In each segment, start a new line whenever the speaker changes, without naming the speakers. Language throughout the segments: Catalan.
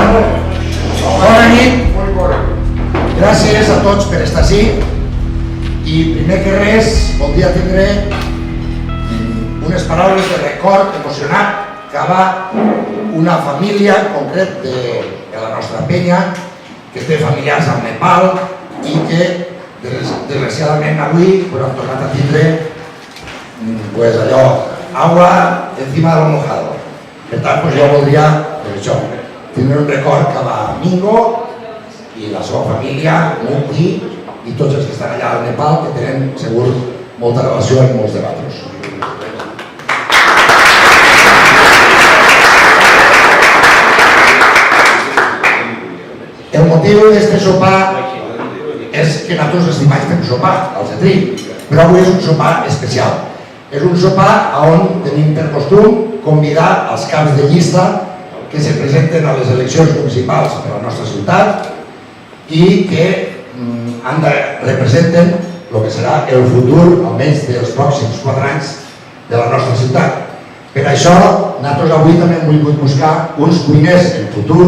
Bona nit. Gràcies a tots per estar així. I primer que res, voldria tindre unes paraules de record emocionat cap a una família en concret de la nostra penya que té familiars al Nepal i que desgraciadament avui han tornat a tindre allò, agua encima de lo mojado. Per tant, jo voldria tindre un record cap a Mingo i la seva família, Mukti i tots els que estan allà al Nepal, que tenen segur molta relació amb molts de vosaltres. El motiu d'aquest sopar és que nosaltres estimats fem sopar al Cetri, però avui és un sopar especial. És un sopar on tenim per costum convidar els caps de llista que se presenten a les eleccions municipals per a la nostra ciutat i que representen el que serà el futur, almenys dels pròxims 4 anys, de la nostra ciutat. Per això, nosaltres avui també hem volgut buscar uns cuiners en futur,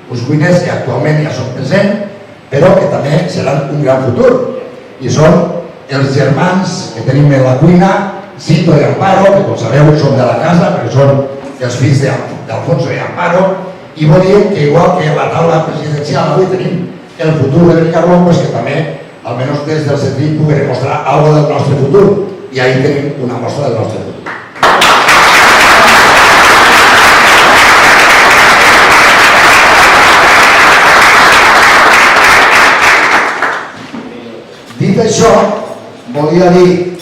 uns cuiners que actualment ja són presents, però que també seran un gran futur. I són els germans que tenim en la cuina, Cito i Amparo, que com sabeu són de la casa, perquè són els fills d'Alfonso i Amparo, i volíem que igual que la taula presidencial avui tenim el futur de Benicarló, que també, almenys des del Cetri, puguem mostrar alguna del nostre futur, i ahí tenim una mostra del nostre futur. Dit això, volia dir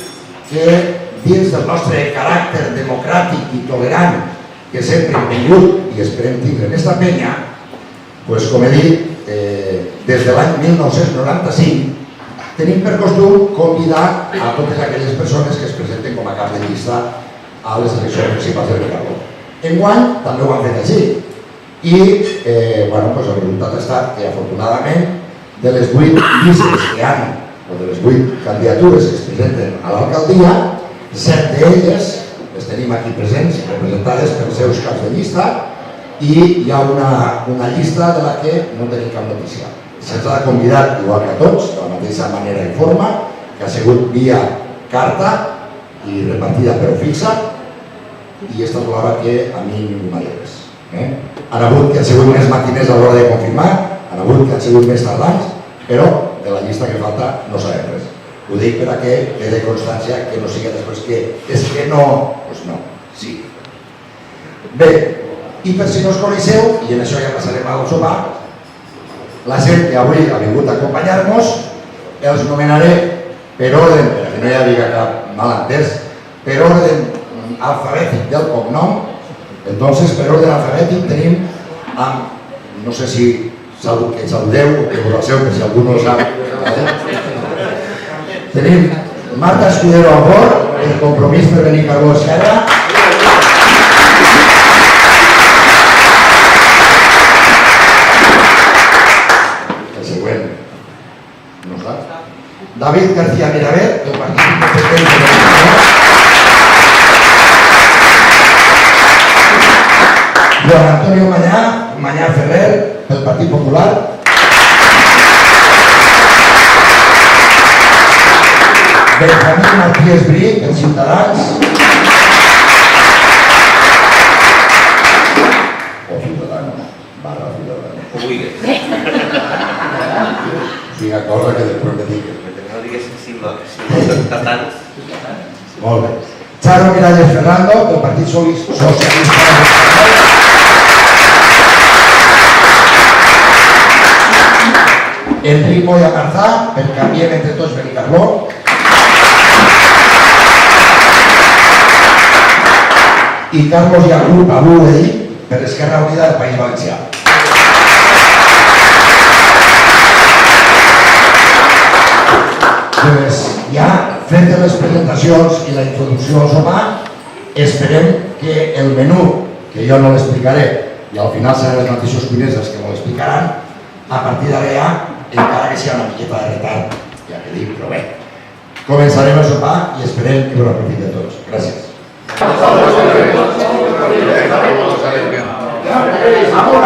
que dins del nostre caràcter democràtic i tolerant que sempre hem tingut i esperem tindre en aquesta penya, com he dit, des de l'any 1995 tenim per costum convidar a totes aquelles persones que es presenten com a cap de llista a les eleccions municipals de Benicarló. Enguany també ho han fet així i el resultat ha estat que afortunadament de les 8 llistes que han, o de les 8 candidatures que es presenten a l'alcaldia, 7 d'elles les tenim aquí presents, representades pels seus caps de llista, i hi ha una llista de la que no tenim cap notícia. Se'ns ha convidat, igual que a tots, de la mateixa manera i forma, que ha sigut via carta i repartida però fixa, i està clara que a mi ningú m'ha dit res. Han hagut que han sigut més matiners a l'hora de confirmar, han hagut que han sigut més tardans, però de la llista que falta no sabem res. Ho dic per a que quede constància, que no sigui després que és que no, doncs no, sí. Bé, i per si no us coneixeu, i en això ja passarem al sopar, la gent que avui ha vingut a acompanyar-nos, els nomenaré per ordre, perquè no hi hagi cap malentès, per ordre alfabètic del cognom. Entonces, per ordre alfabètic tenim, no sé si que saludeu o que us el seu, per si algú no ho sap. Tenim Marta Escudero Albor, el Compromís per Benicarló Esquerra. El següent, no sap. David García Miravet, del Partit Independent de Benicarló. Joan Antonio Mañá Ferrer, del Partit Popular. Benjamín Martí Esbrí, dels Ciutadans. O Ciutadans, barra Ciutadans.
Ho vulguis.
O sigui, cosa que després me digues.
No digues si Ciutadans.
Molt bé. Charo Miralles Ferrando, del Partit Socialista Espanyol. Enric Moya Marzà, per Canviem Entre Tots Benicarló. I Carlos Yacub Abouedi, per Esquerra Unida del País Valencià. Ja fetes les presentacions i la introducció al sopar, esperem que el menú, que jo no l'explicaré, i al final seran els mateixos cuiners els que me l'explicaran, a partir d'ara ja, encara que sigui una miqueta de retard, ja que dic, però bé, començarem el sopar i esperem que ho aprofitem tots. Gràcies.
Vamos a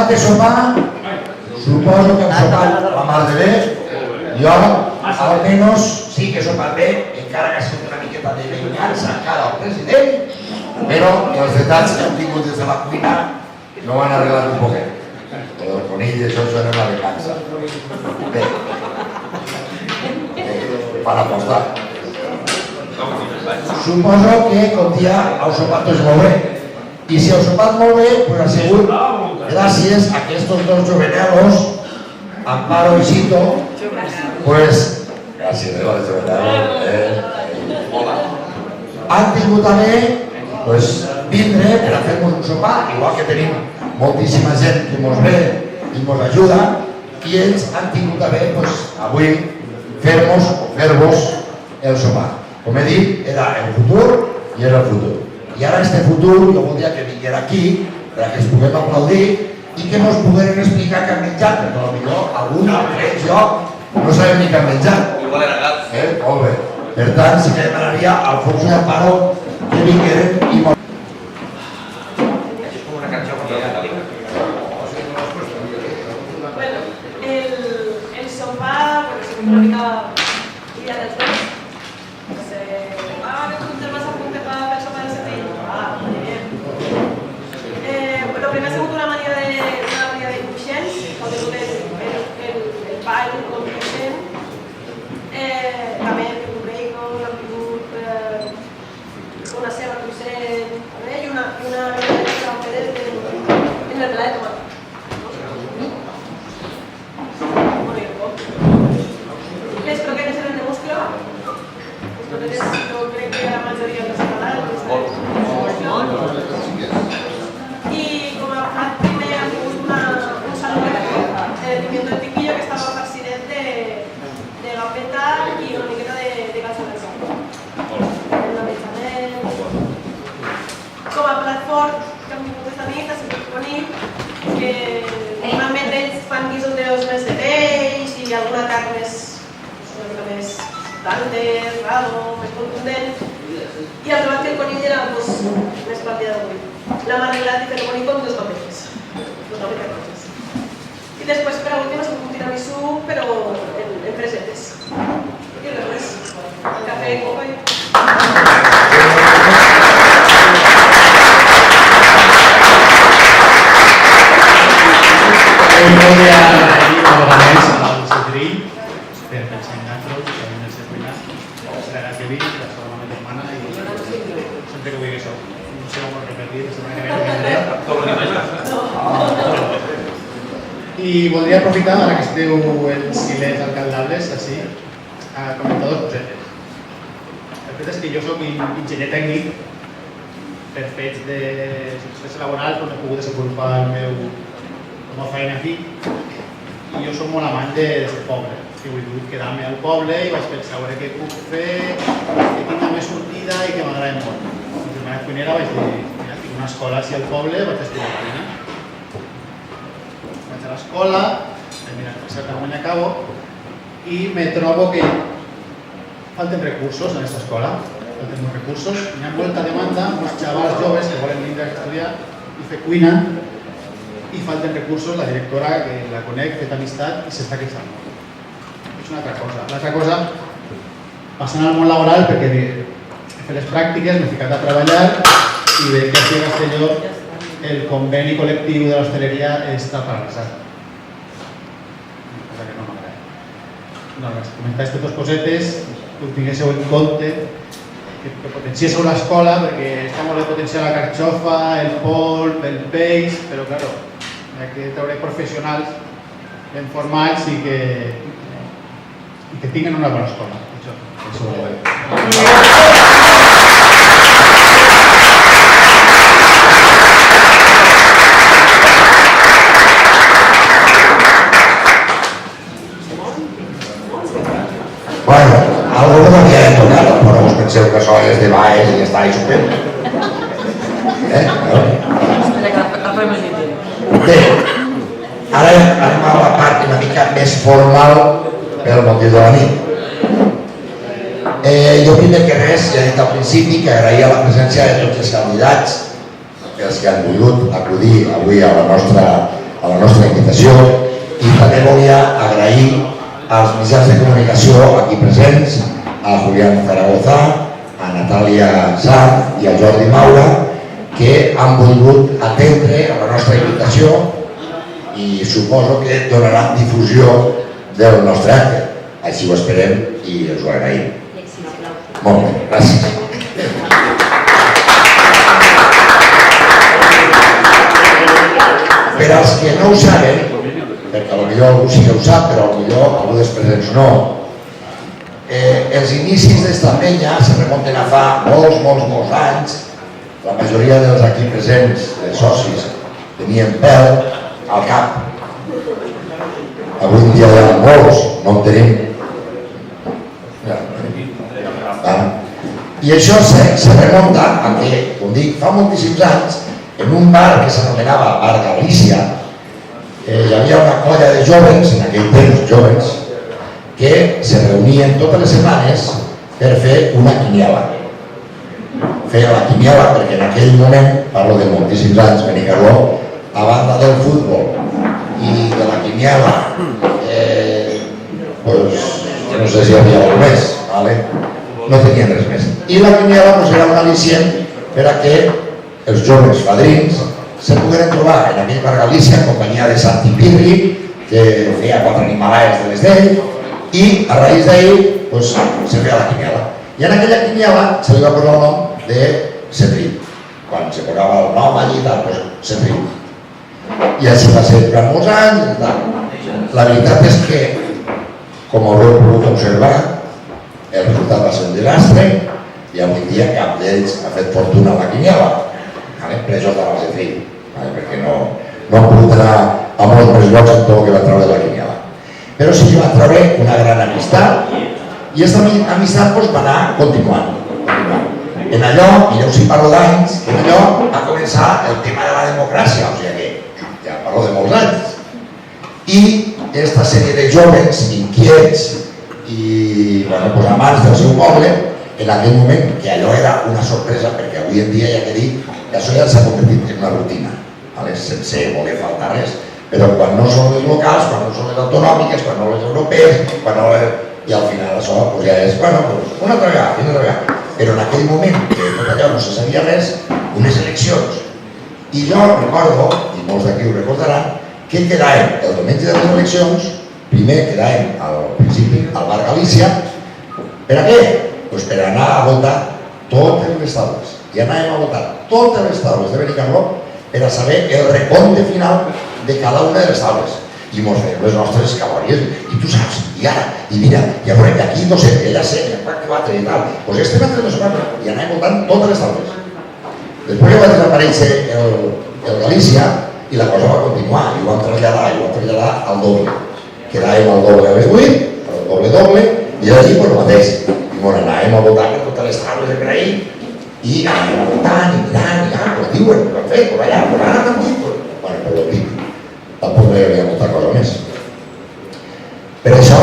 de sopar, suposo que hem sopat la mar de bé. Jo, almenys, sí que he sopat bé, encara que ha sigut una miqueta de vengança encara al president, però els detalls que hem tingut des de la cuina no han arreglat un poquet. El conill d'això era una vengança. Bé, per apostar. Suposo que, com dia, heu sopat tots molt bé. I si heu sopat molt bé, pues ha sigut gràcies a que estos dos jovenelos, Amparo y Sito, pues, gràcies a los jovenelos, han tingut també vindre per a fer-nos un sopar, igual que tenim moltíssima gent que ens ve i ens ajuda, i ells han tingut també avui fer-vos el sopar. Com he dit, era el futur i era el futur. I ara este futur jo voldria que vinguera aquí perquè ens puguem aplaudir i que ens pogueren explicar què han menjat, perquè potser algun, altres, jo, no sabem ni què han menjat.
Igual era gat.
Molt bé. Per tant, sí que demanaria a Alfonso i Amparo que vingueren i molt.
Això és com una carxofa de metàl·lica.
Bueno, el sopar, es una mica idea dels dos. Que tu te'n vas a apuntar per el sopar del setembre. Muy bien. Lo primer ha sigut una manera de cruixents, on he tingut el pa i el cruixent. També hem tingut bacon, hem tingut una ceba cruixent i una en el plat de tomat. Les croquetes eren de musclo. Les croquetes no crec que la majoria les separaran. I com a plat primer ha tingut un salut de pimiento de piquillo que estava farcidet de gambeta i una miqueta de calça de sal. Una bechamel. Com a plat fort que hem tingut esta nit ha sigut conill, que normalment ells fan guisos més de peix i alguna carn una mica més tànder, raro, més contundent. I el trobat que el conill era més partida d'avui. L'hem arreglat i fer el conill com dos papetes. I després per últim ha sigut un tiramisú però en fresetes. I res més. Cafè i coca i...
Voldria agrair una vegada més al Cedrill per pensar en nosaltres, que hem de ser cuinats. Serà que vinc, la segona meva germana, i sempre que vull això. No sé com repetir, la setmana que vindré. I voldria aprofitar, ara que esteu els silents alcaldables, així, a comentar dos cosetes. El fet és que jo soc enginyer tècnic per fets de satisfacció laboral, on he pogut desenvolupar el meu feina aquí, i jo soc molt amant d'aquest poble. He volgut quedar-me al poble i vaig pensar què puc fer, que tinga més sortida i que m'agrada molt. La setmana cuinera vaig dir, mira, tinc una escola així al poble, vaig estudiar cuina. Vaig a l'escola, mira, certament acabo, i me trobo que falten recursos en aquesta escola, falten molts recursos, hi ha molta demanda, molts xavals joves que volen vindre a estudiar i fer cuina, i falten recursos, la directora, que la conec, fet amistat i s'està queixant. És una altra cosa. L'altra cosa, passant al món laboral, perquè he fet les pràctiques, m'he ficat a treballar i veig que aquí a Castelló el conveni col·lectiu de l'hostaleria està paralitzat. Una cosa que no m'agrada. Comentar aquestes dues cosetes, que ho tinguéssiu en compte, que potenciéssiu l'escola, perquè està molt bé potenciar la carxofa, el polp, el peix, però claro, hi ha que treure professionals ben formats i que tinguin una bona escola. Això ho veig.
Bueno, algo que no havia de tocar, però us penseu que això és de baix i està ahí supent. Bé, ara anem a la part una mica més formal pel motiu de la nit. Jo primer que res, ja he dit al principi que agraïa la presència de tots els candidats, els que han volgut acudir avui a la nostra a la nostra invitació i també volia agrair als mitjans de comunicació aquí presents, a Julián Zaragoza, a Natàlia Sanz i a Jordi Maura, que han volgut atendre a la nostra invitació i suposo que donaran difusió del nostre acte. Així ho esperem i us ho agraïm. Molt bé, gràcies. Per als que no ho saben, perquè potser algú sí que ho sap, però potser algú dels presents no, els inicis d'esta penya se remunten a fa molts anys. La majoria dels aquí presents, els socis, tenien pèl al cap. Avui en dia hi ha molts, no en tenim. I això se remunta a que, com dic, fa moltíssims anys, en un bar que s'anomenava Bar Galícia, hi havia una colla de joves, en aquell temps joves, que se reunien totes les setmanes per fer una quiniela. Feia la quiniela perquè en aquell moment, parlo de moltíssims anys, Benicarló, a banda del futbol i de la quiniela, no sé si hi havia alguna més, no tenien res més. I la quiniela era un al·licient per a que els joves fadrins se pogueren trobar en aquell Bar Galícia en companyia de Santi Pirri, que feia 4 animalades de les d'ell, i a raïs d'ell se feia la quiniela. I en aquella quiniela se li va posar el nom de Setrí. Quan se posava el nom allí, Setrí. I així va ser durant molts anys. La veritat és que, com haureu pogut observar, el resultat va ser un desastre i avui dia cap d'ells ha fet fortuna a la quiniela. Presos de la Setrí, perquè no han pogut anar a molts més llocs en tot el que va treure la quiniela. Però sí que va treure una gran amistat i aquesta amistat va anar continuant. En allò, mireu si parlo d'anys, en allò va començar el tema de la democràcia, o sigui que ja parlo de molts anys. I aquesta sèrie de joves inquiets i amants del seu poble, en aquell moment, que allò era una sorpresa, perquè avui en dia ja que dic que això ja s'ha convertit en una rutina, sense voler faltar res, però quan no són les locals, quan no són les autonòmiques, quan no les europees, i al final això ja és, una altra vegada, però en aquell moment, que tot allò no se sabia res, unes eleccions. I jo recordo, i molts d'aquí ho recordaran, que quedàvem el diumenge de les eleccions, primer quedàvem al principi al Bar Galícia, per a què? Doncs per anar a votar totes les taules. I anàvem a votar totes les taules de Benicarló per a saber el recompte final de cada una de les taules. I mos fèiem les nostres cabòries. I tu saps, i ara, i mira, i veurem que aquí no sé, que allà sé, que aquí va i tal. Doncs estem entre les quatre i anàvem votant totes les taules. Després ja va desaparèixer el Galícia i la cosa va continuar. I ho vam traslladar al doble. Quedàvem al doble a les 8, al doble, i allí el mateix. I mos anàvem a votar per totes les taules de per ahí i anàvem a votant i mirant, i diuen, ho han fet, allà, ara t'han dit, per lo típic. Tampoc no hi havia molta cosa més. Per això,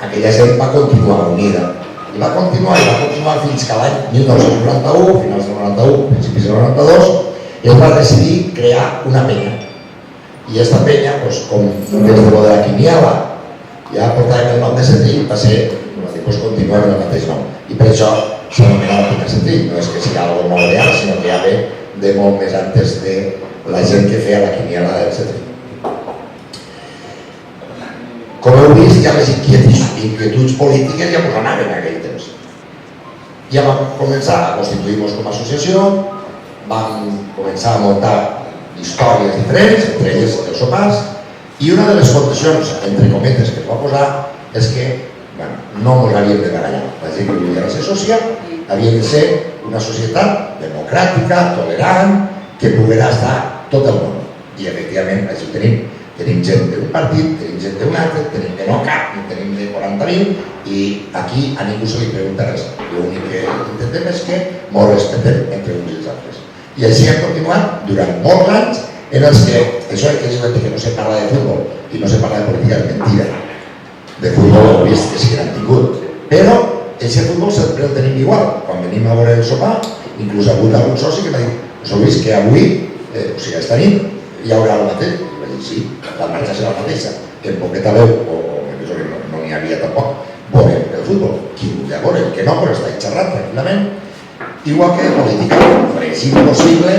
aquella gent va continuar unida. I va continuar fins que l'any 1991, finals del 91, principis del 92, es va decidir crear una penya. I aquesta penya, com des de lo de la quiniela, ja portàvem el nom de Setrí, va ser, continuar amb el mateix nom. I per això s'anomena la penya Setrí. No és que sigui algo molt real, sinó que ja ve de molt més antes de la gent que feia la quiniela del Setrí. Com heu vist, ja les inquietuds polítiques ja ens anaven en aquell temps. Ja vam començar a constituir-nos com a associació, vam començar a muntar històries diferents, entre elles els sopars, i una de les condicions, entre cometes, que es va posar és que no ens havíem de barallar. La gent que volia ser sòcia havia de ser una societat democràtica, tolerant, que poguera estar tot el món. I efectivament això tenim. Tenim gent d'un partit, tenim gent d'un altre, tenim de no cap, tenim de 40.000 i aquí a ningú se li pregunta res. L'únic que intentem és que ens respetem entre uns i els altres. I així hem continuat durant molts anys en els que això que diuen que no se parla de futbol i no se parla de política és mentida. De futbol heu vist que sí que n'han tingut. Però aquest futbol sempre el tenim igual. Quan venim a veure el sopar, inclús ha hagut algun soci que m'ha dit us heu vist que avui, o sigui, aquesta nit, hi haurà el mateix? I vaig dir, sí, la marxa serà la mateixa. En poqueta veu, o no n'hi havia tampoc, veurem el futbol. Qui ho ja veurem, que no, però està xerrant tranquil·lament. Igual que política, és impossible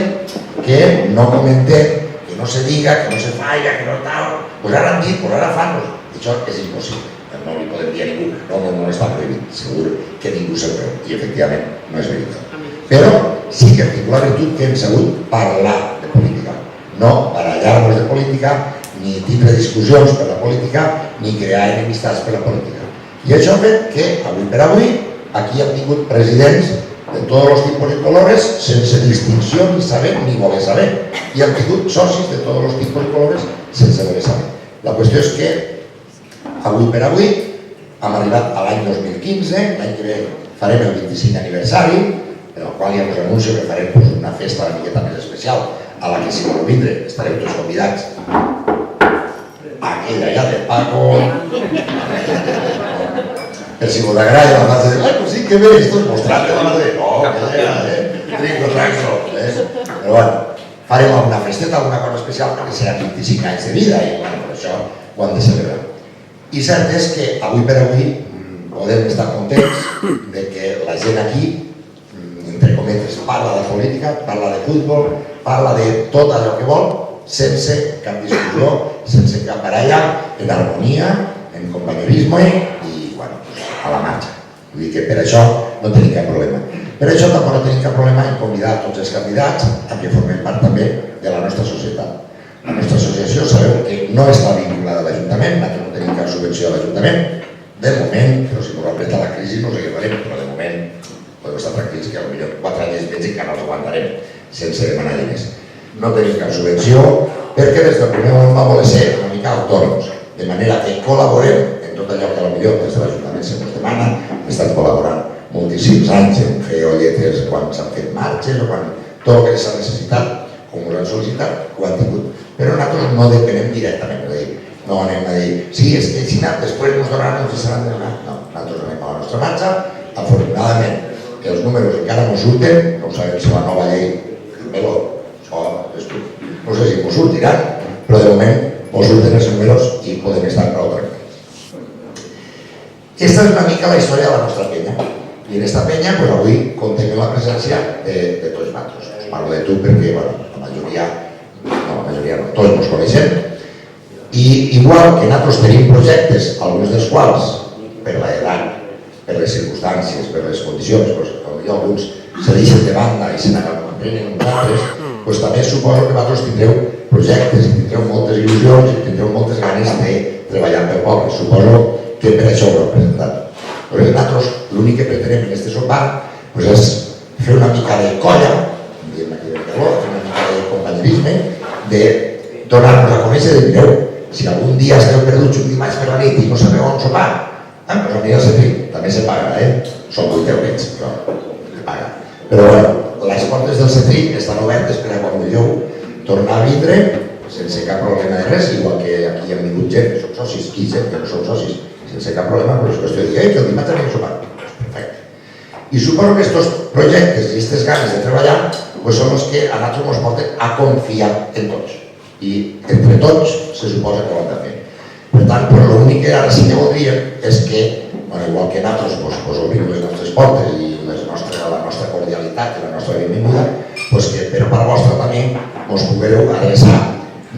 que no comentem, que no se diga, que no se falla, que no tal. Pues ara han dit, pues ara fan. Això és impossible. No li podem dir a ningú, no està prohibit, segur que ningú se'l creu, i efectivament no és veritat. Però sí que hem tingut la virtut que hem sabut parlar de política, no barallar-nos de política, ni tindre discussions per la política, ni crear enemistats per la política. I això ha fet que, avui per avui, aquí hem tingut presidents de tots els tipus i colores, sense distinció ni saber ni voler saber, i hem tingut socis de tots els tipus i colores sense voler saber. La qüestió és que avui per avui hem arribat a l'any 2015, l'any que ve farem el 25 aniversari, en el qual ja us anuncio que farem una festa una miqueta més especial, a la que si voleu vindre estareu tots convidats. Aquella ja de Paco... Per si vos agrada la base de... Pues sí, que bé, esto es mostrarte la base de... No, que ja, trinco, Però bueno, farem alguna festeta, alguna cosa especial, perquè serà 25 anys de vida, i bueno, per això ho hem de celebrar. I cert és que avui per avui podem estar contents de que la gent aquí, entre cometes, parla de política, parla de futbol, parla de tot allò que vol, sense cap discussió, sense cap baralla, en harmonia, en companyerisme i, bueno, a la marxa. Vull dir que per això no tenim cap problema. Per això tampoc no tenim cap problema en convidar tots els candidats a que formen part també de la nostra societat. La nostra associació sabeu que no està vinculada a l'Ajuntament, nosaltres no tenim cap subvenció a l'Ajuntament, de moment, però si ens apreta la crisi no sé què farem, però de moment podem estar tranquils que potser 4 anys més encara els aguantarem sense demanar diners. No tenim cap subvenció perquè des del primer moment va voler ser una mica autònoms, de manera que col·laborem en tot allò que potser des de l'Ajuntament se ens demana. Hem estat col·laborant moltíssims anys en fer olletes quan s'han fet marxes o quan tot el que s'ha necessitat, com us han sol·licitat, ho han tingut. Però nosaltres no depenem directament, no anem a dir, sí, és que si després ens donaran, ens seran de donar. No, nosaltres anem a la nostra marxa. Afortunadament, els números encara no surten, no sabem si la nova llei, però això no sé si ens sortiran, però de moment ens surten els números i podem estar prou tranquils. Aquesta és una mica la història de la nostra penya. I en aquesta penya, avui contem amb la presència de tots nosaltres. Us parlo de tu perquè la majoria no, tots ens coneixem. I igual que nosaltres tenim projectes, alguns dels quals, per l'edat, per les circumstàncies, per les condicions, potser alguns se deixen de banda i se n'aprenen uns altres, també suposo que vosaltres tindreu projectes i tindreu moltes il·lusions i tindreu moltes ganes de treballar pel poble. Suposo que per això ho heu presentat. Nosaltres l'únic que pretenem en aquest sopar és fer una mica de colla, fer una mica de companyerisme, de donar-nos a conèixer de mireu, si algun dia esteu perduts un dimarts per la nit i no sabeu on sopar, doncs anirà al CEFRI, també se paga, són 8 eurets, però se paga. Però bueno, les portes del CEFRI estan obertes per a quan vulgueu tornar a vindre sense cap problema de res, igual que aquí han vingut gent que són socis, i gent que no són socis, sense cap problema, però és qüestió de dir que el dimarts anirem a sopar. Perfecte. I suposo que aquests projectes i aquestes ganes de treballar són els que a nosaltres ens porten a confiar en tots. I entre tots se suposa que ho hem de fer. Per tant, l'únic que ara sí que voldríem és que, igual que nosaltres obrim les nostres portes i la nostra cordialitat i la nostra benvinguda, que per part vostra també us pugueu adreçar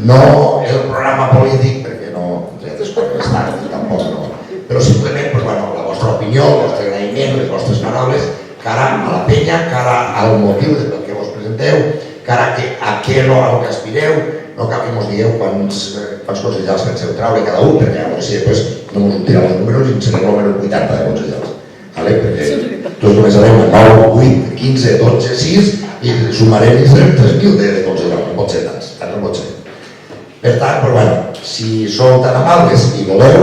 no el programa polític, perquè no és tard i tampoc no, però simplement la vostra opinió, el vostre agraïment, les vostres paraules, cara a la penya, cara al motiu del que vos presenteu, cara a què és el que aspireu. No cal que ens digueu quants consellers penseu traure cada un, perquè llavors si després no ens sortiran els números i ens serem el número 80 de consellers. Perquè tots només sabem 9, 8, 15, 12, 6 i sumarem i serem 3.000 de consellers, no pot ser tants, no pot ser. Per tant, si sou tan amables i voleu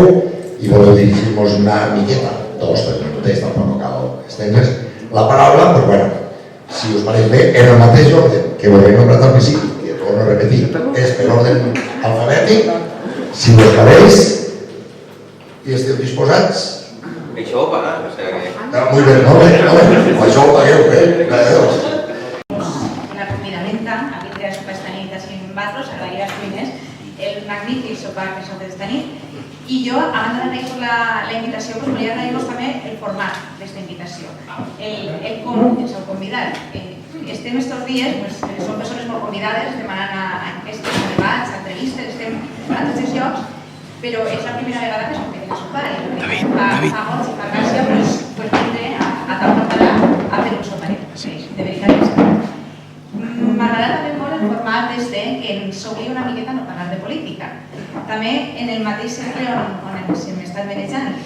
dirigir-nos una miqueta, 2 o 3 minutets, tampoc no cal estendre's, la paraula, si us pareix bé, en el mateix ordre que vos he nombrat al principi, que torno a repetir, és per ordre alfabètic. Si vos pareix i esteu disposats...
Això ho paga, o sigui que...
Molt bé, això ho pagueu,
Una convidamenta a vindre a sopar esta nit així amb vosaltres, agrair als I jo, a banda d'agrair-vos la invitació, volia agrair-vos també el format d'aquesta invitació, el com ens heu convidat. Estem estos dies, som persones molt convidades, demanant enquestes, debats, entrevistes, estem a tots els llocs, però és la primera vegada que som que a sopar. Fa molts i fa gràcia vindre a tal portada a fer un soparet, de veritat que sí. M'agrada també molt el format que ens obliga una miqueta a no parlar de política. També en el mateix cercle on ens hem estat manejant,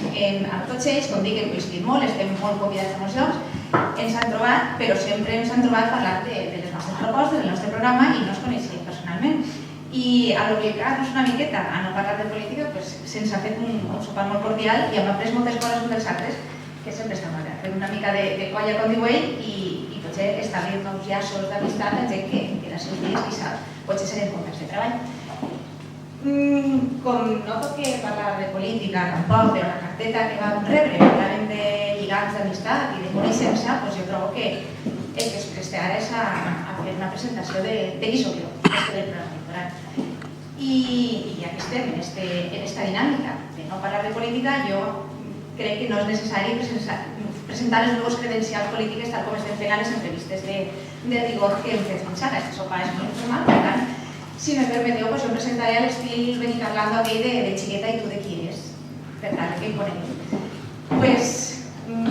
amb tots ells, com dic, hem coincidit molt, estem molt convidats a molts llocs, ens han trobat, però sempre ens han trobat parlant de les nostres propostes, del nostre programa i no es coneixien personalment. I a l'obligar-nos una miqueta a no parlar de política, se'ns ha fet un sopar molt cordial i hem après moltes coses uns dels altres, que sempre està molt bé, fer una mica de colla, com diu ell, i potser establir nous llaços d'amistat amb gent que en els seus dies, qui sap, potser serem companys de treball. Com no toque parlar de política tampoc, però la carteta que vam rebre, parlàvem de lligams d'amistat i de coneixença, jo trobo que el que es presta ara és a fer una presentació de qui soc jo, del programa electoral. I ja que estem en aquesta dinàmica de no parlar de política, jo crec que no és necessari presentar les meves credencials polítiques tal com estem fent a les entrevistes de rigor que hem fet fins ara. Este sopar és molt informal, per tant, si me permeteu, jo em presentaré a l'estil Benicarlando aquell de xiqueta i tu de qui eres, per tant, que em conegueu.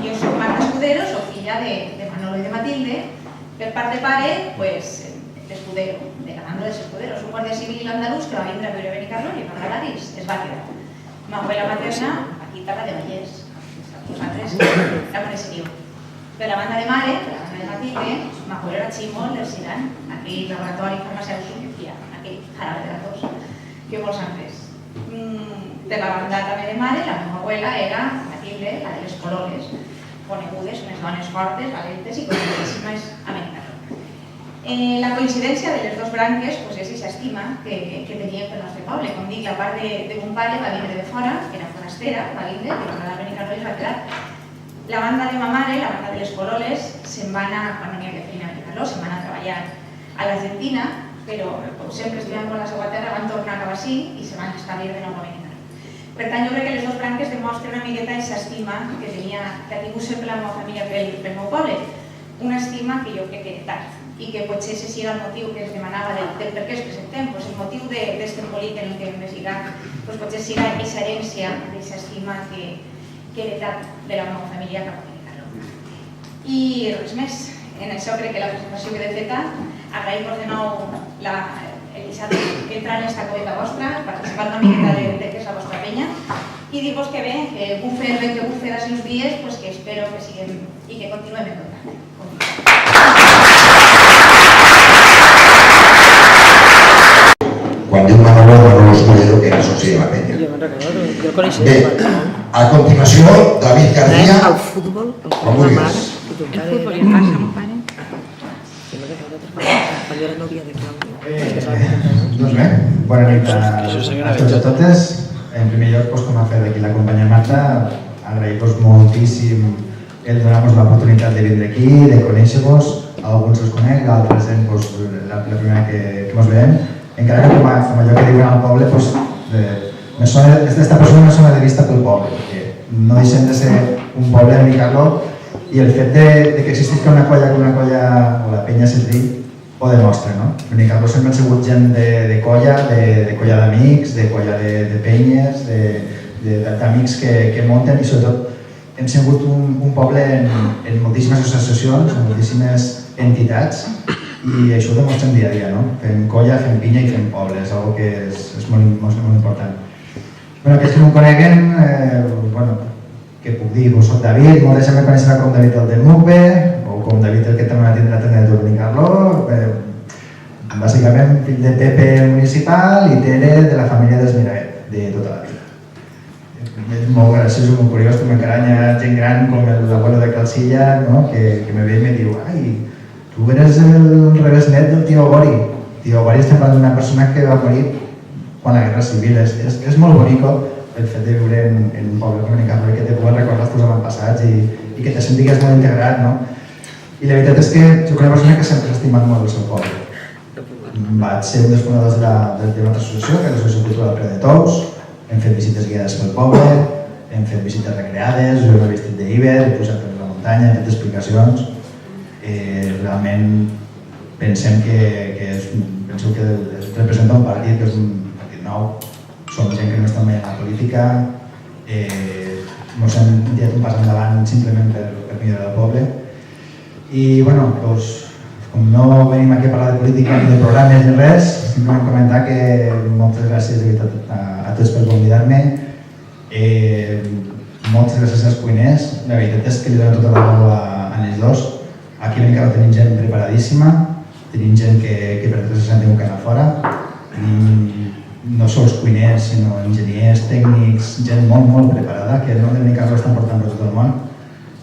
Jo soc Marta Escudero, soc filla de Manolo i de Matilde, per part de pare, l'Escudero, de la banda dels Escuderos, un guàrdia civil andalús que va vindre a viure a Benicarló i va a París, es va quedar. M'abuela materna, Paquita de Vallès, vosaltres la coneixeríeu. Per la banda de mare, per la banda de Matilde, m'abuela era Ximol del Ciran, aquell laboratori farmacèutic que feia, aquell jarabe de la tos, que molts han pres. Per la banda també de mare, la meva abuela era Matilde, la de les Cololes, conegudes, unes dones fortes, valentes i coneguíssimes a Benicarló. La coincidència de les dues branques és aquesta estima que teníem pel nostre poble. Com dic, la part de mon pare va vindre de fora, era forastera, va vindre, i va anar a Benicarló i es va quedar. La banda de ma mare, la banda de les Cololes, se'n va anar, quan no n'hi havia feina a Benicarló, se'n va anar a treballar a l'Argentina, però com sempre estiven per la seva terra, van tornar a Cabassí i se van establir de nou a Benicarló. Per tant, jo crec que les dues branques demostren una miqueta aquesta estima que ha tingut sempre la meva família pel meu poble. Una estima que jo crec que tard, i que potser ese sigui el motiu que es demanava del per què es presentem. El motiu d'aquest embolic en el que hem investigat potser sigui aquesta herència, aquesta estima que he heretat de la meva família cap a Benicarló. I res més. En això crec que la presentació queda feta. Agraïm-vos de nou el dissabte que entra en esta coveta vostra, participar una miqueta de què és la vostra penya, i dir-vos que bé, que bufe el vent que bufe dels seus dies, que espero que siguem i que continuem en contacte.
Quan diu Manolo Escudero, que era soci de la penya. Bé, a continuació, David García.
El futbol,
com vulguis.
El futbol i passa amb pare. Quan jo era novia de Claudio.
Doncs bé, bona nit a tots i a totes. En primer lloc, com ha fet aquí la companya Marta, agrair-vos moltíssim el donar-nos l'oportunitat de vindre aquí, de conèixer-vos. Alguns els conec, altres la primera que ens veiem. Encara que com allò que diuen al poble, aquesta persona me sona de vista pel poble, perquè no deixem de ser un poble de Benicarló i el fet que existisca una colla com o la penya Setrill ho demostra, no? Benicarló sempre ha sigut gent de colla d'amics, de colla de penyes, d'amics que munten i sobretot hem sigut un poble en moltíssimes associacions, en moltíssimes entitats i això ho demostrem dia a dia, no? Fem colla, fem pinya i fem poble, és una cosa que és molt important. Aquells que no em coneguen, què puc dir? Soc David, molta gent me coneixerà com David el del MUCBE o com David el que també va tindre la tenda de Benicarló. Bàsicament fill de Pepe municipal i Tere de la família d'Esmiravet, de tota la vida. És molt graciós i molt curiós que m'encaranya gent gran com l'abuelo de Calcilla, que me ve i me diu tu eres el revés-net del tio Gori. Tio Gori estem parlant d'una persona que va morir quan la Guerra Civil. És molt bonic el fet de viure en un poble com Benicarló i que te pugues recordar els teus avantpassats i que te sentigues molt integrat, no? I la veritat és que soc una persona que sempre ha estimat molt el seu poble. Vaig ser un dels fundadors de una altra associació, que és l'Associació Cultural Pere de Tous, hem fet visites guiades pel poble, hem fet visites recreades, jo m'he vestit d'Iber, he posat per la muntanya, he fet explicacions. Realment pensem que representa un partit que és un partit nou, som gent que no està mai en la política, ens hem tirat un pas endavant simplement per millorar el poble. I bueno, com no venim aquí a parlar de política ni de programes ni res, simplement comentar que moltes gràcies de veritat a tots per convidar-me. Moltes gràcies als cuiners, la veritat és que li dono tota la raó a ells dos. Aquí a Benicarló tenim gent preparadíssima, tenim gent que per 360 un canal fora, no sols cuiners, sinó enginyers, tècnics, gent molt preparada, que el nom de Benicarló està portant per tot el món.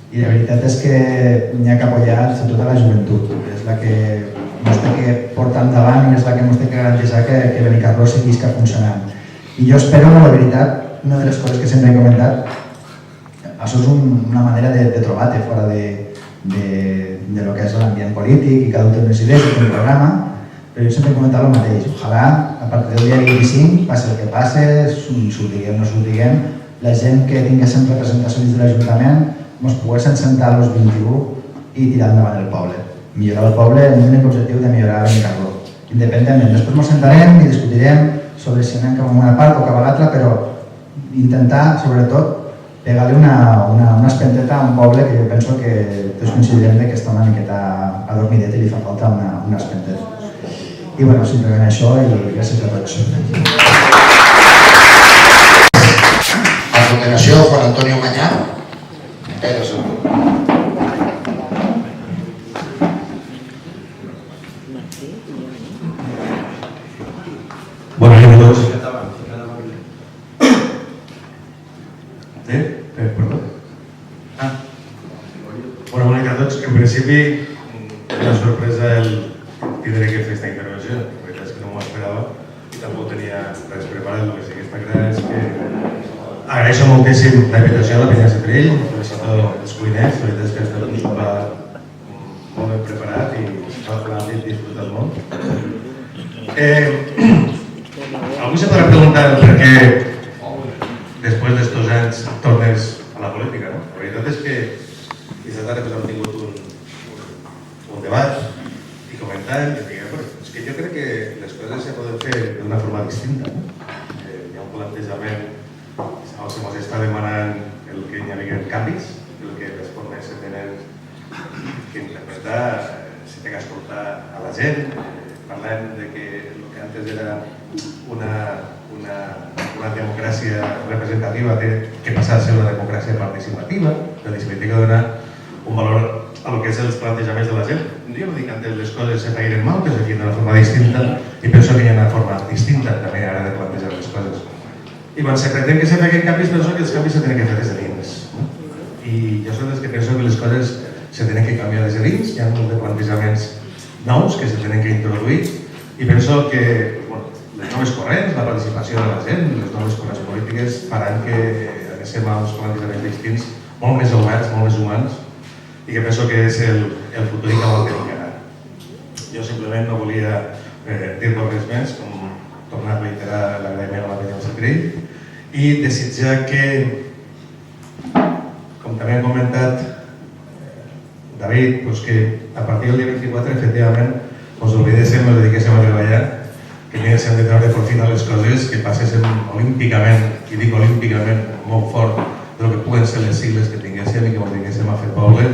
I la veritat és que n'hi ha que apoyar sobretot a la joventut, és la que ens té que portar endavant i és la que ens té que garantir que Benicarló seguisca funcionant. I jo espero, la veritat, una de les coses que sempre he comentat, això és una manera de trobar-te fora de lo que és l'ambient polític i cada un té unes idees i té un programa, però jo sempre he comentat el mateix. Ojalà, a partir del dia 25, passi el que passi, s'ho diguem o no s'ho diguem, la gent que tinguéssim representació dins de l'Ajuntament ens poguessin sentar als 21 i tirar endavant el poble. Millorar el poble amb l'únic objectiu de millorar Benicarló, independentment. Després ens sentarem i discutirem sobre si anem cap a una part o cap a l'altra, però intentar, sobretot, pegar-li una espenteta a un poble que jo penso que tots coincidirem que està una miqueta adormidet i li fa falta una espenteta. I bueno, simplement això i gràcies a tots.
A continuació, Juan Antonio Mañá.
Buenas noches a todos. Perdó. Bueno, bona nit a tots. En principi, una sorpresa el tindre que fer aquesta intervenció. La veritat és que no m'ho esperava i tampoc tenia res preparat. El que sí que està clar és que agraeixo moltíssim la invitació a la Penya Setrill, felicito els cuiners, la veritat és que ha estat un sopar molt ben preparat i s'ha plàntic i disfrutat molt. Algú se podrà preguntar per què després d'estos anys tornes a la política, no? La veritat és que aquesta tarda hem tingut un debat i comentàvem i diguem, és que jo crec que les coses se poden fer d'una forma distinta, no? Hi ha un plantejament se ens està demanant el que hi havia canvis, el que les formes se tenen que interpretar, se té que escoltar a la gent, parlant de que el que antes era una democràcia representativa té que passar a ser una democràcia participativa, que significa donar un valor a lo que és els plantejaments de la gent. Jo no dic que antes les coses se feien mal, que se feien d'una forma distinta, i penso que hi ha una forma distinta també ara de plantejar les coses. I quan se pretén que se facin canvis, penso que els canvis se tenen que fer des de dins. I jo soc dels que penso que les coses se tenen que canviar des de dins, hi ha molts de plantejaments nous que se tenen que introduir, i penso que les noves corrents, la participació de la gent, les noves corrents polítiques faran que anem a uns plantejaments distints, molt més oberts, molt més humans, i que penso que és el futur i que vol tenir que anar. Jo simplement no volia dir-vos res més, com tornar a reiterar l'agraïment a la Penya Setrill i desitjar que, com també ha comentat David, que a partir del dia 24 efectivament ens oblidéssim, ens dediquéssim a treballar, que miréssim de treure profit a les coses, que passéssim olímpicament, i dic olímpicament molt fort, del que puguen ser les sigles que tinguéssim i que ens dediquéssim a fer poble.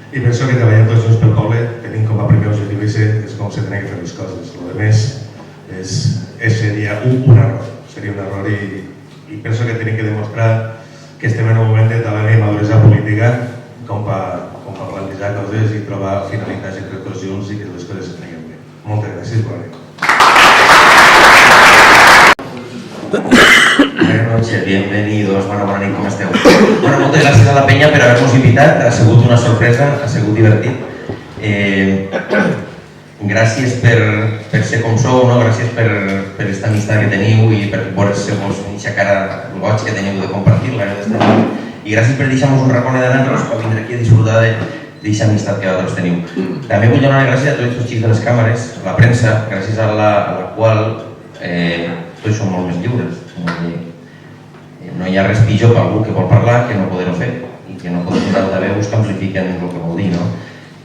I penso que treballant tots junts pel poble tenim com a primer objectiu i és com se tenen que fer les coses. El que més seria un error i penso que tenim que demostrar que estem en un moment de talent i maduresa política com per plantejar coses i trobar finalitats entre tots junts i que les coses se tinguin bé. Moltes gràcies, bona nit.
Buenas noches, bienvenidos. Bona nit, com esteu? Moltes gràcies a la Penya per haver-nos invitat, ha sigut una sorpresa, ha sigut divertit. Gràcies per ser com sou, gràcies per aquesta amistat que teniu i per veure-vos aquesta cara goig que teniu de compartir-la. I gràcies per deixar-nos un racó de nosaltres per vindre aquí a disfrutar d'aquesta amistat que vosaltres teniu. També vull donar gràcies a tots els xics de les càmeres, a la premsa, gràcies a la qual tots som molt més lliures. no hi ha res pitjor per algú que vol parlar que no poder-ho fer i que no poder donar altaveus que amplifiquen el que vol dir, no?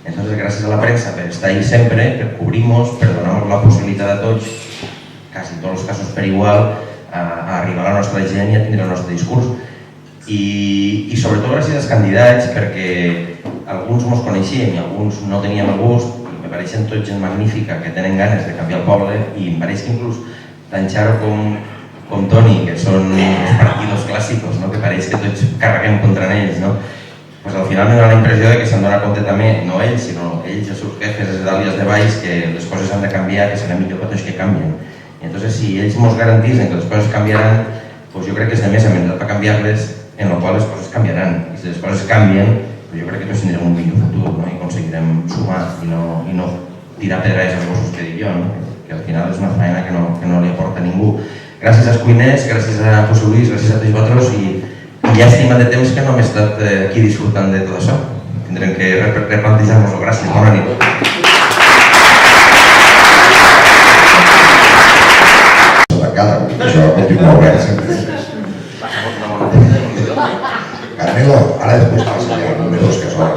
Entonces, gràcies a la premsa per estar ahí sempre, per cobrir-nos, per donar-nos la possibilitat a tots, quasi tots els casos per igual, a arribar a la nostra gent i a tindre el nostre discurs. I sobretot gràcies als candidats, perquè alguns mos coneixíem i alguns no teníem el gust, i me pareixen tots gent magnífica que tenen ganes de canviar el poble, i em pareix que inclús tant Xaro com Toni, que són els partidos clàssicos, que pareix que tots carreguem contra ells, pues al final me dona la impressió de que s'han donat compte també, no ells, sinó ells, els seus jefes, els dalt i els de baix, que les coses han de canviar, que serà millor per tots que canvien. I entonces, si ells ens garantitzen que les coses canviaran, pues jo crec que els altres hem entrat per canviar-les, en el qual les coses canviaran. I si les coses canvien, pues jo crec que tots tindrem un millor futur, i aconseguirem sumar i no tirar pedres als gossos que dic jo, que al final és una feina que no li aporta a ningú. Gràcies als cuiners, gràcies a José Luis, gràcies a tots vosaltres, i llàstima de temps que no m'he estat aquí disfrutant de tot això. Tindrem que replantejar-nos-ho. Gràcies, bona nit.
Això continua obert sempre. Carmelo, ara després passa ja números que són...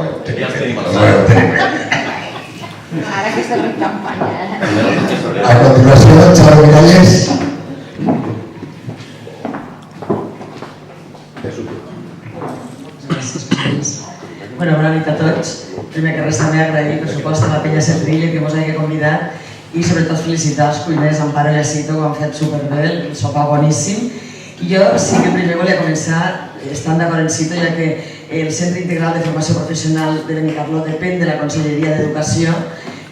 Ara que estem en campanya.
A continuació, Xavi Miralles.
Bueno, bona nit a tots. Primer que res també agrair, per supost, a la penya Centrilla que ens hagi convidat i sobretot felicitar els cuiners Amparo i Acito, que ho han fet superbé, el sopar boníssim. I jo sí que primer volia començar estant d'acord en Cito, ja que el Centre Integral de Formació Professional de Benicarló depèn de la Conselleria d'Educació.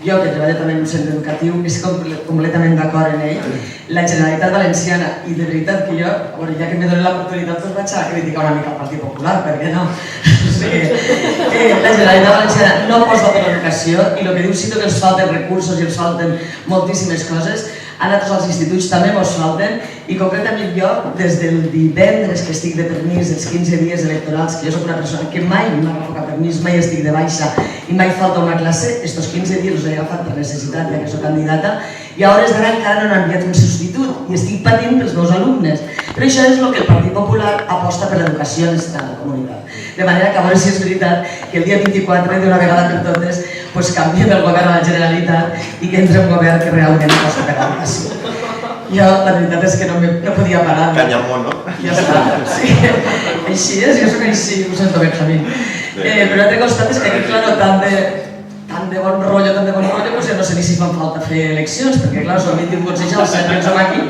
Jo, que treballo també en un centre educatiu, estic completament d'acord en ell. La Generalitat Valenciana, i de veritat que jo, ja que me donen l'oportunitat, doncs vaig a criticar una mica el Partit Popular, per què no? La Generalitat Valenciana no posa per l'educació i el que diu Cito que els falten recursos i els falten moltíssimes coses. A nosaltres als instituts també ens falten i concretament jo, des del divendres que estic de permís, els 15 dies electorals, que jo soc una persona que mai m'agafo cap permís, mai estic de baixa i mai falta una classe, estos 15 dies els he agafat per necessitat, ja que soc candidata, i a hores d'ara encara no han enviat un substitut i estic patint pels meus alumnes. Però això és el que el Partit Popular aposta per l'educació en aquesta comunitat. De manera que a veure si és veritat que el dia 24, d'una vegada per totes, canviem el govern a la Generalitat i que entre un govern que realment aposta per l'educació. Jo, la veritat és que no podia parar.
Canya al món, no?
Ja està. Així és, jo soc així, ho sento, Benjamín. Però l'altre costat és que aquí, clar, tant de bon rotllo, doncs ja no sé ni si fan falta fer eleccions, perquè, clar, són 21 consellers, que som aquí,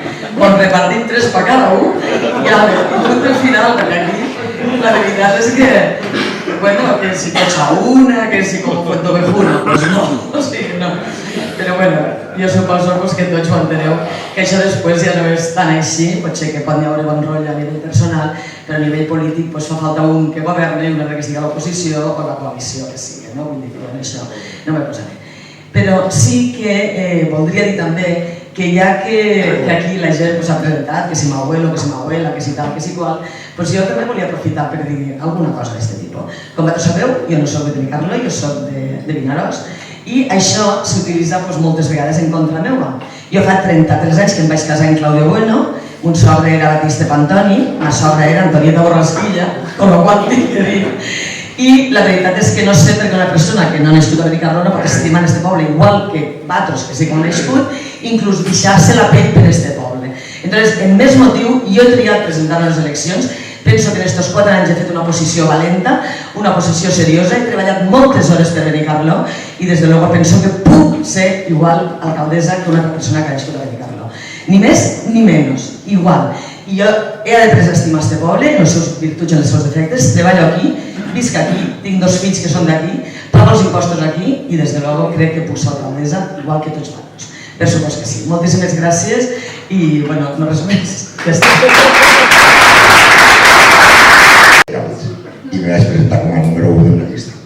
on repartim 3 per cada un, i al final, perquè aquí, la veritat és que, bueno, que si tots a una, que si com cuento vejuna, pues no, o sigui, no. Però bueno, jo suposo que tots ho enteneu, que això després ja no és tan així, potser que pot hi haver bon rotllo a nivell personal, però a nivell polític fa falta un que governi, un altre que estigui a l'oposició o la coalició que sigui, no? Vull dir que en això no me posaré. Però sí que voldria dir també que ja que aquí la gent s'ha presentat, que si m'abuelo, que si m'abuela, que si tal, que si qual, doncs jo també volia aprofitar per dir alguna cosa d'aquest tipus. Com vosaltres sabeu, jo no soc de Benicarló, jo soc de Vinaròs, i això s'utilitza moltes vegades en contra meva. Jo fa 33 anys que em vaig casar amb Claudio Bueno, un sogre era Batiste Pantoni, una sogra era Antonieta Borrasquilla, com ho qual tinc que dir. I la veritat és que no sé per què una persona que no ha nascut a Benicarló no pot estimar en este poble, igual que vosaltres que sí que heu nascut, inclús deixar-se la pell per este poble. Entonces, en més motiu, jo he triat presentar a les eleccions. Penso que en aquests 4 anys he fet una posició valenta, una posició seriosa, he treballat moltes hores per Benicarló i des de luego penso que puc ser igual alcaldessa que una persona que ha nascut a Benicarló. Ni més ni menys, igual. I jo he après a estimar este poble, en les seves virtuts i en els seus defectes, treballo aquí, visc aquí, tinc 2 fills que són d'aquí, pago els impostos aquí i des de luego crec que puc ser alcaldessa igual que tots vosaltres. Per supost que sí. Moltíssimes gràcies i, bueno, no res més. Ja està.
I me vaig presentar com a número 1 en la llista.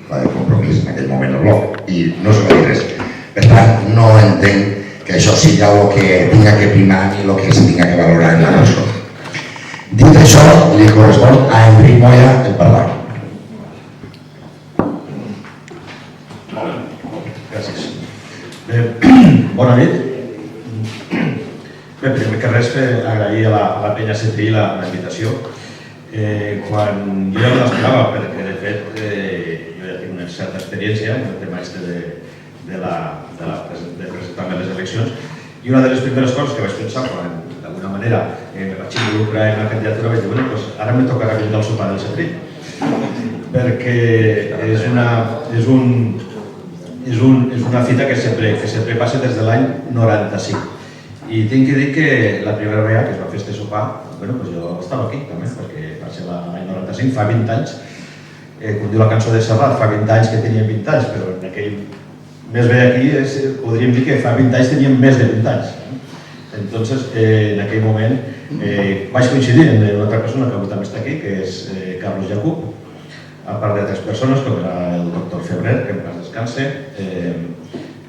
La de Compromís en aquell moment al bloc. I no se va dir res. Per tant, no entenc que això sigui el que tinga que primar ni el que se tinga que valorar en la persona. Dit això, li correspon a Enric Moya el parlar.
Gràcies. Bona nit.
Bé, primer que res, agrair a la penya Cetri la invitació. Quan jo ja me l'esperava, perquè de fet jo ja tinc una certa experiència en el tema de presentar-me les eleccions, i una de les primeres coses que vaig pensar quan d'alguna manera me vaig involucrar en la candidatura vaig dir, bueno, doncs ara me tocarà vindre al sopar del Cetri, perquè és una fita que sempre passa des de l'any 95. I tinc que dir que la primera vegada que es va fer este sopar, bueno, pues jo estava aquí també, perquè va ser l'any 95, fa 20 anys, com diu la cançó de Serrat, fa 20 anys que teníem 20 anys, però en aquell més bé aquí podríem dir que fa 20 anys teníem més de 20 anys. Entonces, en aquell moment vaig coincidir amb una altra persona que avui també està aquí, que és Carlos Jacob, a part d'altres persones, com era el doctor Febrer, que en paz descanse,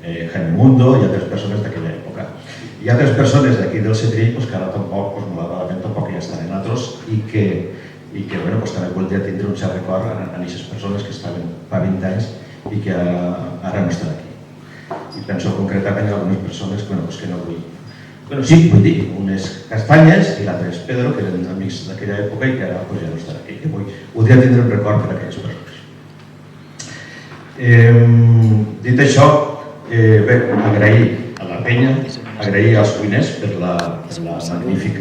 Jaime Mundo i altres persones d'aquella època. Hi ha altres persones d'aquí del Cetri que ara tampoc, malauradament, tampoc ja estan en altres i que també voldria tindre un cert record a aquestes persones que estaven fa 20 anys i que ara no estan aquí. I penso concretament en algunes persones que no vull. Sí, vull dir, un és Castanyes i l'altre és Pedro, que eren amics d'aquella època i que ara ja no estan aquí. Voldria tindre un record per a aquelles persones. Dit això, bé, agrair a la penya, agrair als cuiners per la magnífic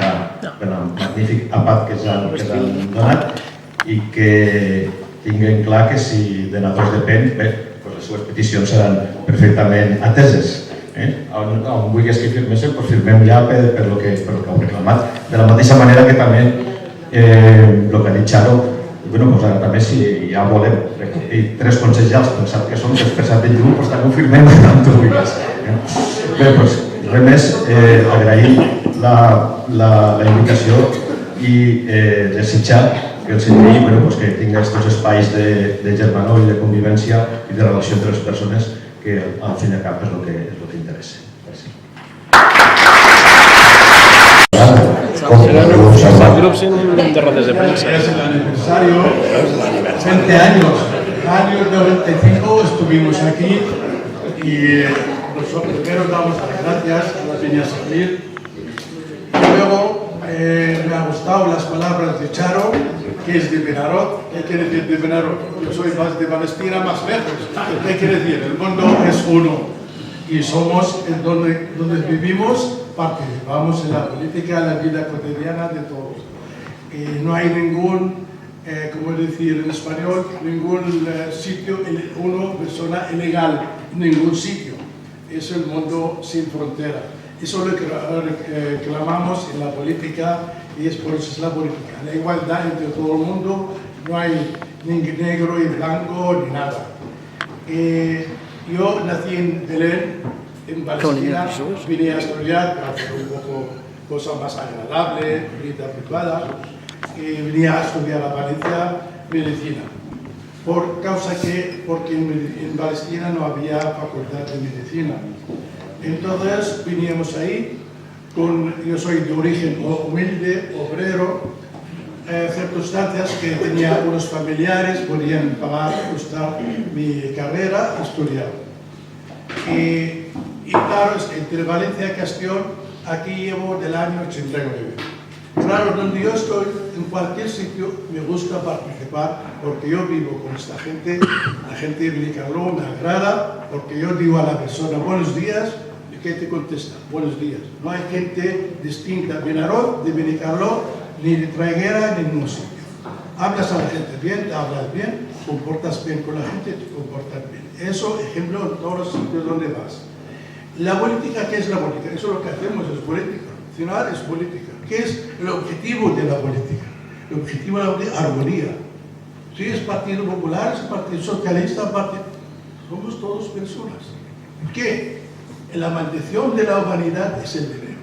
àpat que ens han donat i que tinguem clar que si de nosaltres depèn, bé, les seves peticions seran perfectament ateses. On vulguis que firméssim, doncs firmem ja per lo que heu reclamat. De la mateixa manera que també el que ha dit Xaro, doncs ara també si ja volem repetir 3 consellers pensant que som després de 21, doncs també ho firmem tant tu vulguis. Bé, doncs res més, agrair la invitació i desitjar que el Cetri que tingui aquests espais de germanor i de convivència i de relació entre les persones que al fin i al cap és el que interessa. Gràcies.
El grup sin de rodes de prensa.
Es el aniversario, 20 años, año 95 estuvimos aquí y nosotros primero damos las gracias a la Peña Cetri. Luego me han gustado las palabras de Charo, que es de Benarot. ¿Qué quiere decir de Benarot? Yo soy más de Palestina, más lejos. ¿Qué quiere decir? El mundo es uno y somos en donde vivimos, participamos en la política, en la vida cotidiana de todos. Y no hay ningún, como decir en español, ningún sitio, una persona ilegal, ningún sitio. Es el mundo sin frontera. Eso es lo que reclamamos en la política y es por eso es la política. La igualdad entre todo el mundo, no hay ni negro y blanco ni nada. Yo nací en Belén, en Palestina, vine a estudiar para hacer un poco cosa más agradable, vida privada, y vine a estudiar a Valencia medicina. Porque en Palestina no había facultad de medicina. Entonces viníamos ahí, yo soy de origen humilde, obrero, circunstancias que tenía unos familiares, podían pagar, costar mi carrera, estudiar. Y claro, entre Valencia y Castellón, aquí llevo del año 89. Claro, donde yo estoy, en cualquier sitio, me gusta participar porque yo vivo con esta gente, la gente de Benicarló me agrada, porque yo digo a la persona buenos días, y que te contesta, buenos días. No hay gente distinta de Benarot, de Benicarló, ni de Traiguera, ni de ningún sitio. Hablas a la gente bien, te hablas bien, comportas bien con la gente, te comportas bien. Eso, ejemplo, en todos los sitios donde vas. La política, ¿qué es la política? Eso lo que hacemos es política. Al final es política. ¿Qué es el objetivo de la política? El objetivo de la política es armonía. Si es Partido Popular, es Partido Socialista, somos todos personas. ¿Qué? La maldición de la humanidad es el dinero.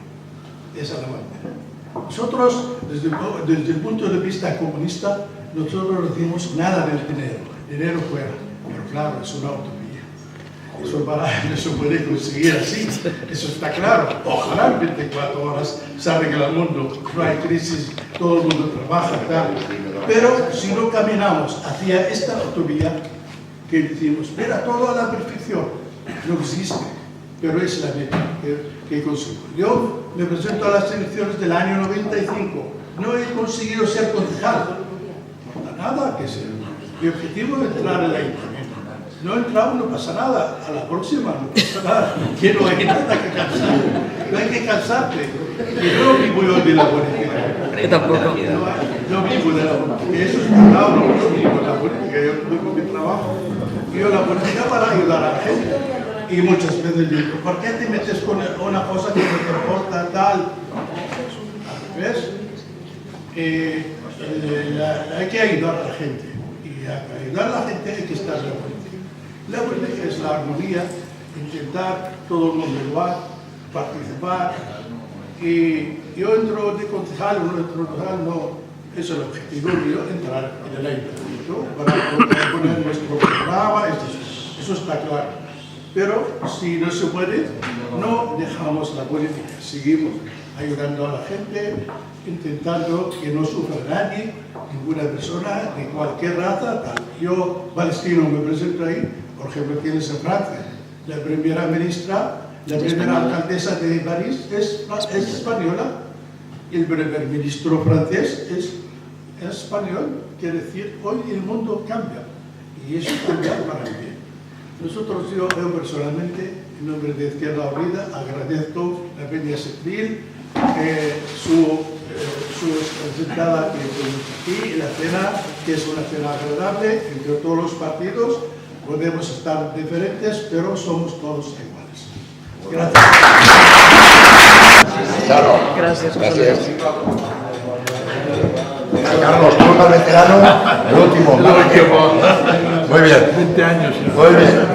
Esa es la maldición. Nosotros, desde el punto de vista comunista, nosotros no decimos nada del dinero. Dinero fuera. Pero claro, es una utopía. Eso no se puede conseguir así, eso está claro. Ojalá en 24 horas se arregle el mundo, no hay crisis, todo el mundo trabaja, tal. Pero si no caminamos hacia esta utopía, que decimos, mira, todo a la perfección, no existe. pero es la meta que consigo. Yo me presento a las elecciones del año 95, no he conseguido ser concejal, no pasa nada que sea. Mi objetivo es entrar en la ayuntamiento. No he entrado, no pasa nada, a la próxima no pasa nada, que no hay nada que cansar, no hay que cansarte. Yo no vivo yo de la política.
Yo tampoco.
No vivo de la política, eso es claro, no vivo de la política, yo vivo mi trabajo. Yo la política para ayudar a la gente. Y muchas veces digo, ¿por qué te metes con una cosa que no te importa tal? ¿Ves? Hay que ayudar a la gente. Y para ayudar a la gente hay que estar en la política. La política es la armonía, intentar todo el mundo igual, participar. Y yo entro de concejal o no entro de concejal, no es el objetivo mío, entrar en el ayuntamiento para poner nuestro programa, eso está claro. Pero si no se puede, no dejamos la política, seguimos ayudando a la gente, intentando que no sufra nadie, ninguna persona, de cualquier raza, tal. Yo, palestino, me presento ahí, por ejemplo, tienes en Francia, la primera ministra, la primera alcaldesa de París es española, y el primer ministro francés es español, quiere decir, hoy el mundo cambia, y eso cambia para el bien. Nosotros, yo personalmente, en nombre de Izquierda Unida, agradezco a Peña Setril, su presentada que tenemos aquí, y la cena, que es una cena agradable entre todos los partidos. Podemos estar diferentes, pero somos todos iguales. Gracias.
Claro.
Gracias.
Carlos, tú eres el veterano, el último. Muy bien.
20 años.
Muy bien.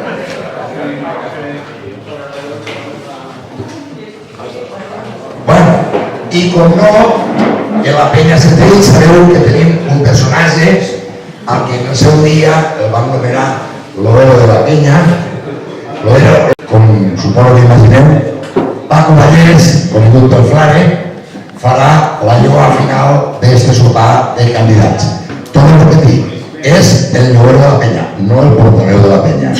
Bueno, i com no, que la penya Setril sabeu que tenim un personatge al que en el seu dia el vam nomenar l'Overo de la penya. L'Overo, com suposo que imagineu, Paco Vallès, conegut pel Flare, farà la lloa final d'este sopar de candidats. Torno a repetir, és el lloguer de la penya, no el portaveu de la penya.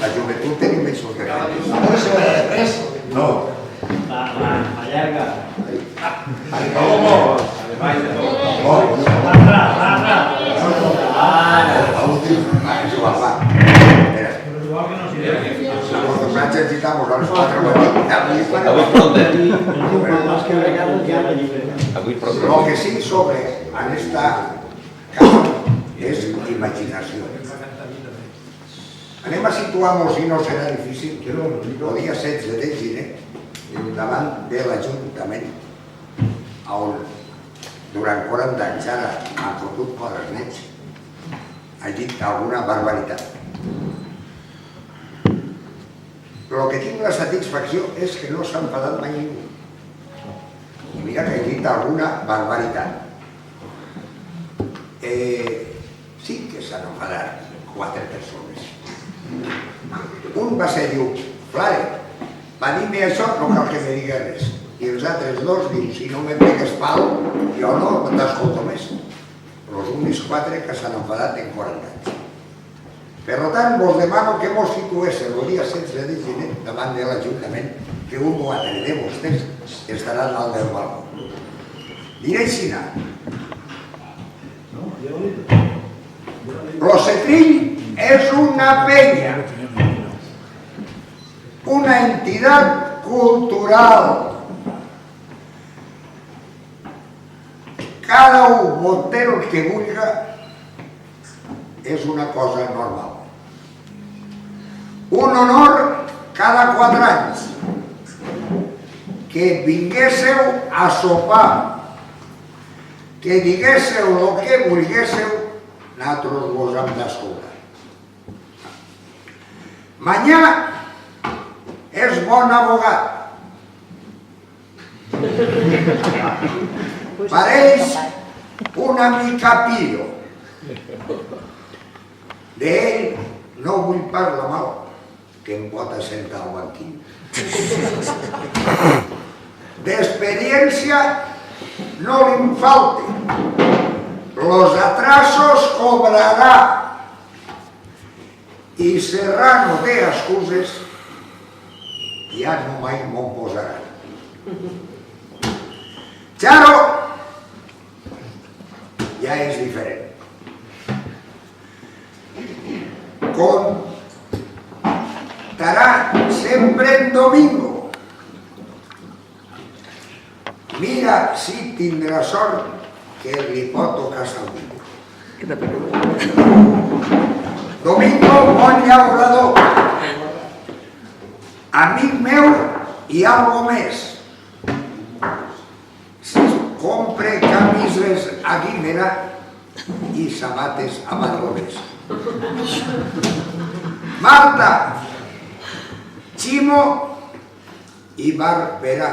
La joventut tenim més que no. La llarga. Necesitamos a los 4 Lo que sí sobre en esta casa és imaginació. Anem a situar-nos, i no serà difícil, el dia 16 de gener, davant de l'Ajuntament, on durant 40 anys ara han fotut quadres nets, ha dit alguna barbaritat. Però el que tinc la satisfacció és que no s'ha enfadat mai ningú. I mira que he dit alguna barbaritat. Sí que s'han enfadat 4 persones. Un va ser, diu, Flare, va dir-me això, no cal que me digui res. I els altres dos, diu, si no me pegues pal, jo no t'escolto més. Però els únics 4 que s'han enfadat en 40 anys. Per tant, vos demano que mos situéssiu el dia 16 de gener davant de l'Ajuntament, que un o altre de vostès estarà dalt del balcó. Diré així, Lo Setrill és una peña, una entidad cultural. Cada un pot fer el que vulga, és una cosa normal. Un honor cada 4 anys, que vinguéssiu a sopar, que diguéssiu el que volguéssiu, nosaltres vos hem d'escoltar. Mañà és bon abogat. Pareix una mica pillo. D'ell no vull parlar mal, que em pot assentar al banquí. D'experiència no li'n falti. Los atrasos cobrarà. I Serrano té excuses, ja no mai m'ho posarà. Charo ja és diferent. Contarà sempre en domingo. Mira si tindrà sort que li pot tocar Salvador. Domingo, bon llaurador. Amic meu i algo més. Compre camises a Guimera i sabates a Barrobes. Marta, Ximo i Barberà.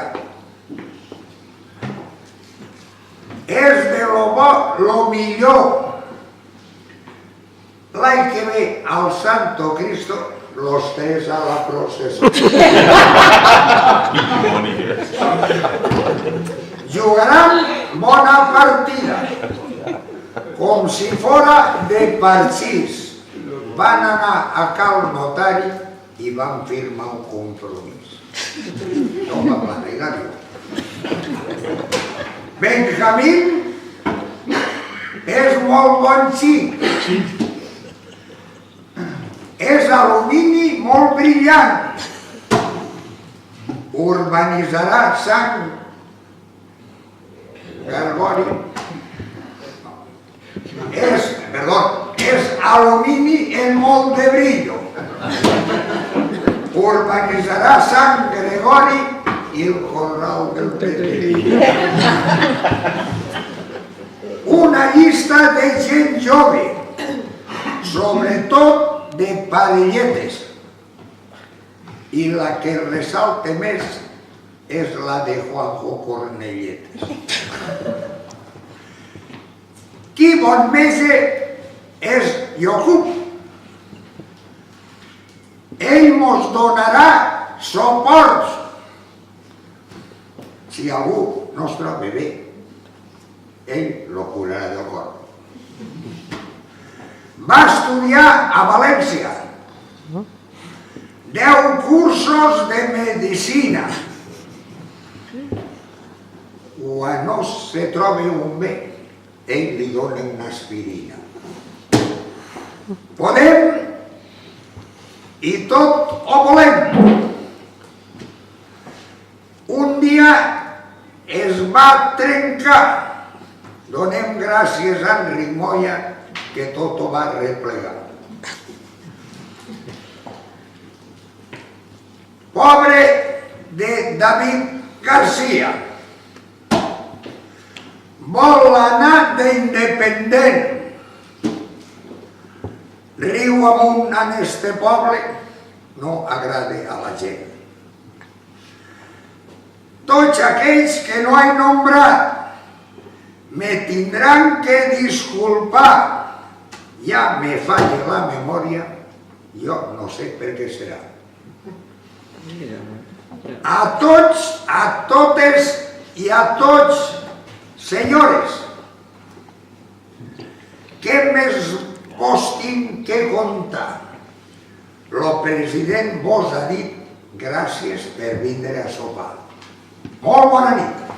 És de lo bo, lo millor. L'any que ve al Santo Cristo, los tres a la procesión. Jugaran bona partida, com si fora de parxís. Van anar a cal notari i van firmar un compromís. No va planejar jo. Benjamín és molt bon xic. És alumini molt brillant. Urbanitzarà Sant Gregori. És alumini en molt de brillo. Urbanitzarà Sant Gregori i el corral del Petri. Una llista de gent jove, sobretot de parelletes, i la que ressalta més és la de Juanjo Cornelletes. Qui bon mese és Yocup. Ell mos donarà suports. Si algú no es troba bé, ell lo curarà del cor. Va estudiar a València 10 cursos de medicina. Quan no se troba un bé, ell li dona una aspirina. Podem i tot ho volem. Un dia es va trencar. Donem gràcies a Enric Moya que tot ho va replegar. Pobre de David García. Vol anar d'independent. Riu amunt en este poble no agrada a la gent. Tots aquells que no he nombrat me tindran que disculpar. Ja me falla la memòria, jo no sé per què serà. A tots, a totes i a tots, senyores, què més vos tinc que contar? El president vos ha dit gràcies per vindre a sopar. Molt bona nit.